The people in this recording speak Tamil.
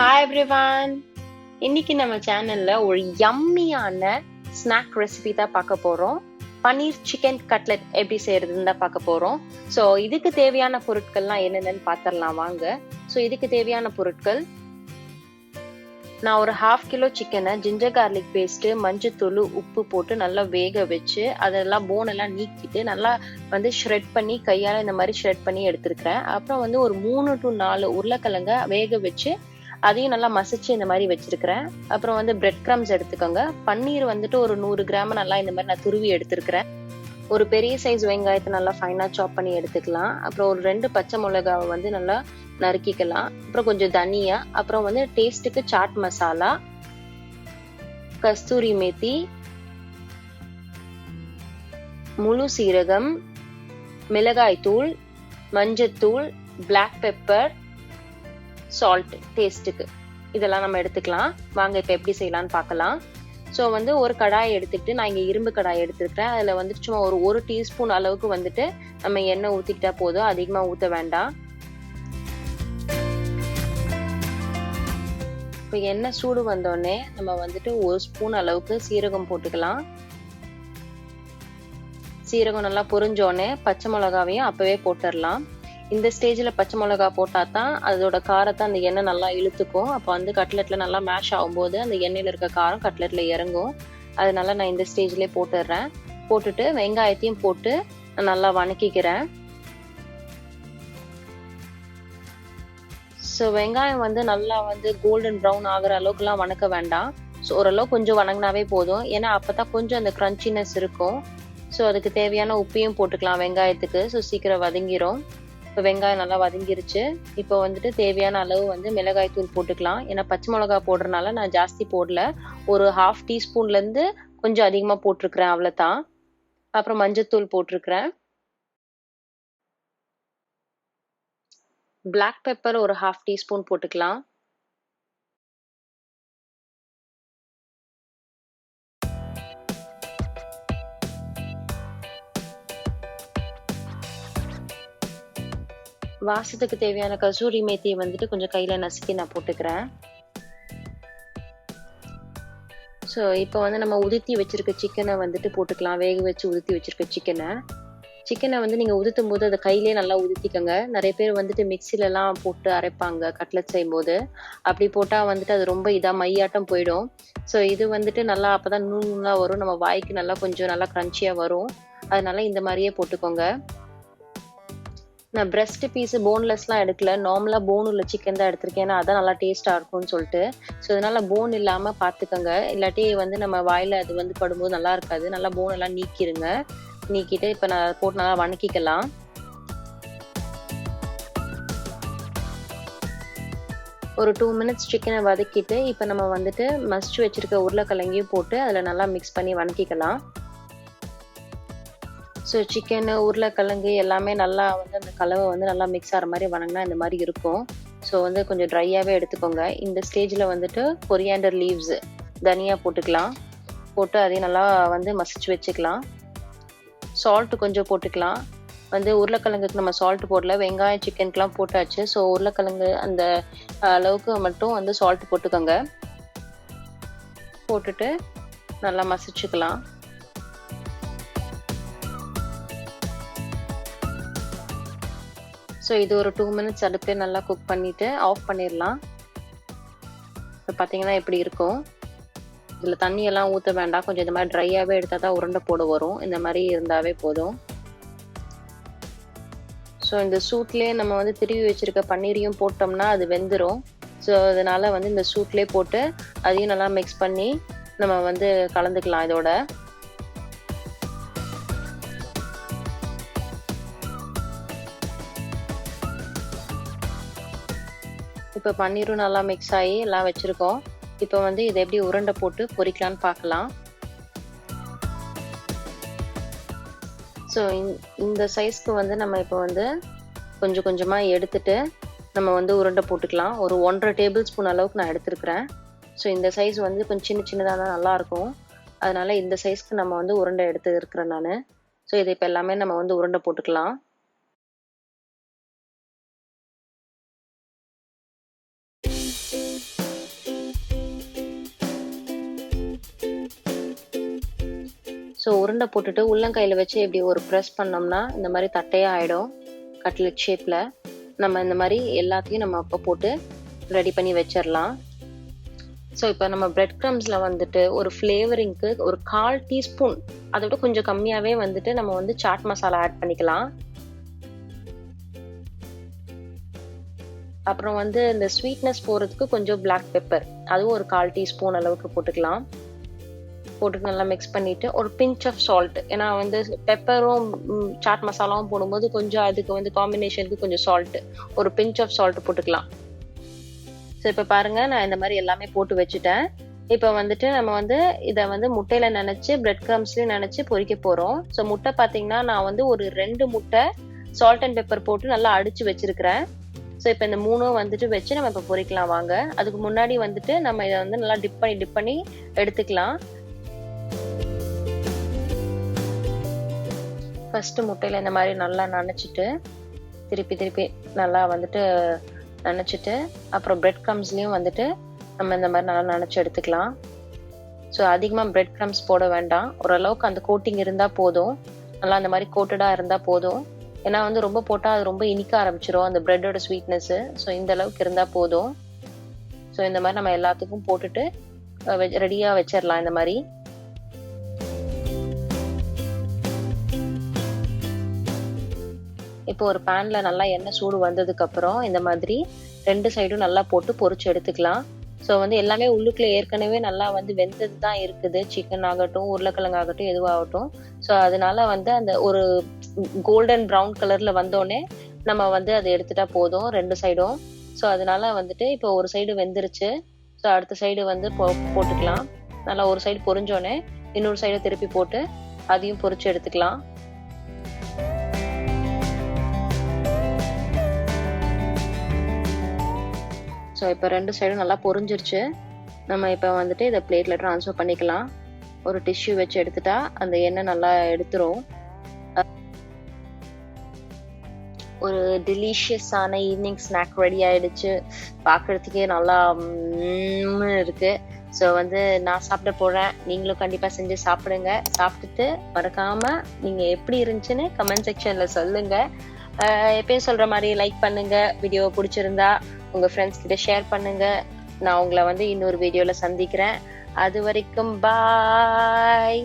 Hi everyone. இன்னைக்கு நம்ம சேனல்ல ஒரு யம்மியான ஸ்நாக் ரெசிபி தான் பார்க்க போறோம். பன்னீர் சிக்கன் கட்லெட் எப்படி செய்யறதுன்னு தான் பார்க்க போறோம். ஸோ இதுக்கு தேவையான பொருட்கள்லாம் என்னென்னு பார்த்துடலாம் வாங்க. ஸோ இதுக்கு தேவையான பொருட்கள், நான் ஒரு 1/2 கிலோ சிக்கனை ஜிஞ்சர் கார்லிக் பேஸ்ட்டு, மஞ்சத்தூள், உப்பு போட்டு நல்லா வேக வச்சு அதெல்லாம் போனெல்லாம் நீக்கிட்டு நல்லா ஷ்ரெட் பண்ணி கையால் இந்த மாதிரி ஷ்ரெட் பண்ணி எடுத்துருக்கிறேன். அப்புறம் ஒரு 3 to 4 உருளைக்கிழங்க வேக வச்சு அதையும் நல்லா மசிச்சு இந்த மாதிரி வச்சிருக்கிறேன். அப்புறம் பிரெட் கிரம்ஸ் எடுத்துக்கோங்க. பன்னீர் ஒரு 100 கிராம் நல்லா இந்த மாதிரி நான் துருவி எடுத்துருக்கிறேன். ஒரு பெரிய சைஸ் வெங்காயத்தை நல்லா ஃபைனா சாப் பண்ணி எடுத்துக்கலாம். அப்புறம் ஒரு 2 பச்சை மிளகாவை நல்லா நறுக்கிக்கலாம். அப்புறம் கொஞ்சம் தனியா, அப்புறம் டேஸ்ட்டுக்கு சாட் மசாலா, கஸ்தூரி மேத்தி, முழு சீரகம், மிளகாய் தூள், மஞ்சத்தூள், பிளாக் பெப்பர், சால்ட் டேஸ்ட்டுக்கு, இதெல்லாம் நம்ம எடுத்துக்கலாம். வாங்க இப்போ எப்படி செய்யலாம்னு பார்க்கலாம். ஸோ ஒரு கடாயை எடுத்துக்கிட்டு, நான் இங்கே இரும்பு கடாயை எடுத்துருக்கிறேன். அதில் சும்மா ஒரு டீஸ்பூன் அளவுக்கு நம்ம எண்ணெய் ஊற்றிக்கிட்டா போதும், அதிகமாக ஊற்ற வேண்டாம். இப்போ எண்ணெய் சூடு வந்தோடனே நம்ம 1 ஸ்பூன் அளவுக்கு சீரகம் போட்டுக்கலாம். சீரகம் நல்லா பொரிஞ்சோடனே பச்சை மிளகாவையும் அப்பவே போட்டுடலாம். இந்த ஸ்டேஜில் பச்சை மிளகா போட்டால் தான் அதோட காரத்தை அந்த எண்ணெய் நல்லா இழுத்துக்கும். அப்போ கட்லெட்டில் நல்லா மேஷ் ஆகும்போது அந்த எண்ணெயில் இருக்க காரம் கட்லெட்டில் இறங்கும். அதனால நான் இந்த ஸ்டேஜ்லேயே போட்டுடுறேன். போட்டுட்டு வெங்காயத்தையும் போட்டு நல்லா வணக்கிக்கிறேன். ஸோ வெங்காயம் நல்லா கோல்டன் ப்ரௌன் ஆகிற அளவுக்குலாம் வணக்க வேண்டாம். ஸோ ஓரளவு கொஞ்சம் வணங்கினாவே போதும். ஏன்னா அப்போ தான் கொஞ்சம் அந்த க்ரன்ச்சினஸ் இருக்கும். ஸோ அதுக்கு தேவையான உப்பையும் போட்டுக்கலாம் வெங்காயத்துக்கு. ஸோ சீக்கிரம் வதங்கிரும். இப்போ வெங்காயம் நல்லா வதங்கிருச்சு. இப்போ தேவையான அளவு மிளகாய் தூள் போட்டுக்கலாம். ஏன்னா பச்சை மிளகா போடுறதுனால நான் ஜாஸ்தி போடல, ஒரு 1/2 டீஸ்பூன்லேருந்து கொஞ்சம் அதிகமாக போட்டிருக்கிறேன், அவ்வளோதான். அப்புறம் மஞ்சத்தூள் போட்டிருக்கிறேன். பிளாக் பெப்பர் ஒரு 1/2 டீஸ்பூன் போட்டுக்கலாம். வாசத்துக்கு தேவையான கசூரி மேத்தியை கொஞ்சம் கையில நசுக்கி நான் போட்டுக்கிறேன். ஸோ இப்போ நம்ம உதுத்தி வச்சிருக்க சிக்கனை போட்டுக்கலாம். வேக வச்சு உதுத்தி வச்சிருக்க சிக்கனை நீங்க உதுத்தும் போது அதை கையிலே நல்லா உதுத்திக்கங்க. நிறைய பேர் மிக்சிலலாம் போட்டு அரைப்பாங்க கட்லெட் செய்யும்போது. அப்படி போட்டா அது ரொம்ப மையாட்டம் போயிடும். ஸோ இது நல்லா அப்பதான் நூலா வரும், நம்ம வாய்க்கு நல்லா கொஞ்சம் நல்லா கிரன்ச்சியா வரும். அதனால இந்த மாதிரியே போட்டுக்கோங்க. நான் பிரெஸ்ட் பீஸ் போன்லெஸ்லாம் எடுக்கல, நார்மலாக போன் உள்ள சிக்கன் தான் எடுத்திருக்கேன். ஏன்னா அதான் நல்லா டேஸ்ட்டாக இருக்கும்னு சொல்லிட்டு. ஸோ அதனால போன் இல்லாமல் பார்த்துக்கோங்க. இல்லாட்டி நம்ம வாயில் அது படும்போது நல்லா இருக்காது. நல்லா போன் எல்லாம் நீக்கிடுங்க. நீக்கிட்டு இப்போ நான் போட்டு நல்லா வணக்கிக்கலாம். ஒரு 2 மினிட்ஸ் சிக்கனை வதக்கிட்டு இப்போ நம்ம மசிச்சு வச்சிருக்க உருளைக்கிழங்கையும் போட்டு அதில் நல்லா மிக்ஸ் பண்ணி வணக்கிக்கலாம். ஸோ சிக்கனு, உருளைக்கிழங்கு எல்லாமே நல்லா அந்த கலவை நல்லா மிக்ஸ் ஆகிற மாதிரி வணங்கினா இந்த மாதிரி இருக்கும். ஸோ கொஞ்சம் ட்ரையாகவே எடுத்துக்கோங்க. இந்த ஸ்டேஜில் கொரியாண்டர் லீவ்ஸ், தனியா போட்டுக்கலாம். போட்டு அதையும் நல்லா மசிச்சு வச்சுக்கலாம். சால்ட்டு கொஞ்சம் போட்டுக்கலாம். உருளைக்கிழங்குக்கு நம்ம சால்ட் போடல, வெங்காயம் சிக்கனுக்குலாம் போட்டாச்சு. ஸோ உருளைக்கிழங்கு அந்த அளவுக்கு மட்டும் சால்ட் போட்டுக்கோங்க. போட்டுட்டு நல்லா மசிச்சுக்கலாம். ஸோ இது ஒரு 2 மினிட்ஸ் அடுப்பே நல்லா குக் பண்ணிவிட்டு ஆஃப் பண்ணிடலாம். இப்போ பார்த்தீங்கன்னா இப்படி இருக்கும். இதில் தண்ணியெல்லாம் ஊற்ற வேண்டாம். கொஞ்சம் இந்த மாதிரி ட்ரையாகவே எடுத்தால் தான் உருண்டை போட வரும். இந்த மாதிரி இருந்தாவே போதும். ஸோ இந்த சூட்லேயே நம்ம திருவி வச்சுருக்க பன்னீரையும் போட்டோம்னா அது வெந்துடும். ஸோ அதனால் இந்த சூட்லேயே போட்டு அதையும் நல்லா மிக்ஸ் பண்ணி நம்ம கலந்துக்கலாம் இதோட. இப்போ பன்னீரும் நல்லா மிக்ஸ் ஆகி எல்லாம் வச்சுருக்கோம். இப்போ இதை எப்படி உருண்டை போட்டு பொரிக்கலான்னு பார்க்கலாம். ஸோ இந்த சைஸ்க்கு நம்ம இப்போ கொஞ்சம் கொஞ்சமாக எடுத்துட்டு நம்ம உருண்டை போட்டுக்கலாம். ஒரு 1.5 டேபிள் ஸ்பூன் அளவுக்கு நான் எடுத்துருக்கிறேன். ஸோ இந்த சைஸ் கொஞ்சம் சின்ன சின்னதாக தான் நல்லாயிருக்கும். அதனால இந்த சைஸ்க்கு நம்ம உருண்டை எடுத்து இருக்கிறேன் நான். ஸோ இதை இப்போ எல்லாமே நம்ம உருண்டை போட்டுக்கலாம். ஸோ உருண்டை போட்டுட்டு உள்ளங்கையில் வச்சு இப்படி ஒரு ப்ரெஸ் பண்ணோம்னா இந்த மாதிரி தட்டையாக ஆகிடும். கட்லெட் ஷேப்பில் நம்ம இந்த மாதிரி எல்லாத்தையும் நம்ம அப்போ போட்டு ரெடி பண்ணி வச்சிடலாம். ஸோ இப்போ நம்ம பிரெட் க்ரம்ஸில் வந்துட்டு ஒரு ஃப்ளேவரிங்க்கு ஒரு 1/4 டீஸ்பூன், அதை விட கொஞ்சம் கம்மியாகவே வந்துட்டு நம்ம வந்து சாட் மசாலா ஆட் பண்ணிக்கலாம். அப்புறம் வந்து இந்த ஸ்வீட்னஸ் போகிறதுக்கு கொஞ்சம் பிளாக் பெப்பர், அதுவும் ஒரு 1/4 டீஸ்பூன் அளவுக்கு போட்டுக்கலாம். போட்டு நல்லா மிக்ஸ் பண்ணிட்டு ஒரு பிஞ்ச் ஆஃப் சால்ட், ஏன்னா வந்து பெப்பரும் சாட் மசாலாவும் போடும்போது கொஞ்சம் அதுக்கு வந்து காம்பினேஷனுக்கு கொஞ்சம் சால்ட், ஒரு பிஞ்ச் ஆஃப் சால்ட் போட்டுக்கலாம். ஸோ இப்போ பாருங்க, நான் இந்த மாதிரி எல்லாமே போட்டு வச்சுட்டேன். இப்போ வந்துட்டு நம்ம வந்து இதை வந்து முட்டையில நினைச்சு பிரெட் க்ரம்ஸ்லயும் நினைச்சு பொரிக்க போறோம். ஸோ முட்டை பார்த்தீங்கன்னா நான் வந்து ஒரு 2 முட்டை சால்ட் அண்ட் பெப்பர் போட்டு நல்லா அடிச்சு வச்சிருக்கிறேன். ஸோ இப்போ இந்த 3 வந்துட்டு வச்சு நம்ம இப்போ பொரிக்கலாம் வாங்க. அதுக்கு முன்னாடி வந்துட்டு நம்ம இதை வந்து நல்லா டிப் பண்ணி எடுத்துக்கலாம். ஃபர்ஸ்ட் முட்டையில இந்த மாதிரி நல்லா நனைச்சிட்டு திருப்பி நல்லா வந்துட்டு நனைச்சிட்டு, அப்புறம் பிரெட் க்ரம்ஸ்லயும் வந்துட்டு நம்ம இந்த மாதிரி நல்லா நனைச்சு எடுத்துக்கலாம். ஸோ அதிகமாக பிரெட் க்ரம்ஸ் போட வேண்டாம், ஓரளவுக்கு அந்த கோட்டிங் இருந்தால் போதும், நல்லா அந்த மாதிரி கோட்டடாக இருந்தால் போதும். ஏன்னா வந்து ரொம்ப போட்டால் அது ரொம்ப இனிக்க ஆரம்பிச்சிடும் அந்த பிரெட்டோட ஸ்வீட்னஸ்ஸு. ஸோ இந்த அளவுக்கு இருந்தால் போதும். ஸோ இந்த மாதிரி நம்ம எல்லாத்துக்கும் போட்டுட்டு ரெடியாக வச்சிடலாம். இந்த மாதிரி இப்போ ஒரு பேன்ல நல்லா எண்ணெய் சூடு வந்ததுக்கு அப்புறம் இந்த மாதிரி 2 சைடும் நல்லா போட்டு பொரிச்சு எடுத்துக்கலாம். ஸோ வந்து எல்லாமே உள்ளுக்குள்ள ஏற்கனவே நல்லா வந்து வெந்தது தான் இருக்குது, சிக்கன் ஆகட்டும் உருளைக்கிழங்கு ஆகட்டும் எதுவாகட்டும். ஸோ அதனால வந்து அந்த ஒரு கோல்டன் ப்ரௌன் கலர்ல வந்தோடனே நம்ம வந்து அதை எடுத்துட்டா போதும் 2 சைடும். ஸோ அதனால வந்துட்டு இப்போ ஒரு சைடு வெந்துருச்சு. ஸோ அடுத்த சைடு வந்து போட்டுக்கலாம். நல்லா ஒரு சைடு பொரிஞ்சோடனே இன்னொரு சைடை திருப்பி போட்டு அதையும் பொரிச்சு எடுத்துக்கலாம். ஸோ இப்போ 2 சைடும் நல்லா பொரிஞ்சிருச்சு. நம்ம இப்போ வந்துட்டு இதை பிளேட்ல ட்ரான்ஸ்ஃபர் பண்ணிக்கலாம். ஒரு டிஷ்யூ வச்சு எடுத்துட்டா அந்த எண்ணெய் நல்லா எடுத்துரும். ஒரு டெலிஷியஸான ஈவினிங் ஸ்நாக் ரெடி ஆயிடுச்சு. பார்க்கறதுக்கே நல்லா இருக்கு. ஸோ வந்து நான் சாப்பிட போறேன், நீங்களும் கண்டிப்பா செஞ்சு சாப்பிடுங்க. சாப்பிட்டுட்டு மறக்காம நீங்க எப்படி இருந்துச்சுன்னு கமெண்ட் செக்ஷன்ல சொல்லுங்க. எப்பயும் சொல்ற மாதிரி லைக் பண்ணுங்க, வீடியோ பிடிச்சிருந்தா உங்க ஃப்ரெண்ட்ஸ் கிட்ட ஷேர் பண்ணுங்க. நான் உங்களை வந்து இன்னொரு வீடியோல சந்திக்கிறேன். அது வரைக்கும் பாய்.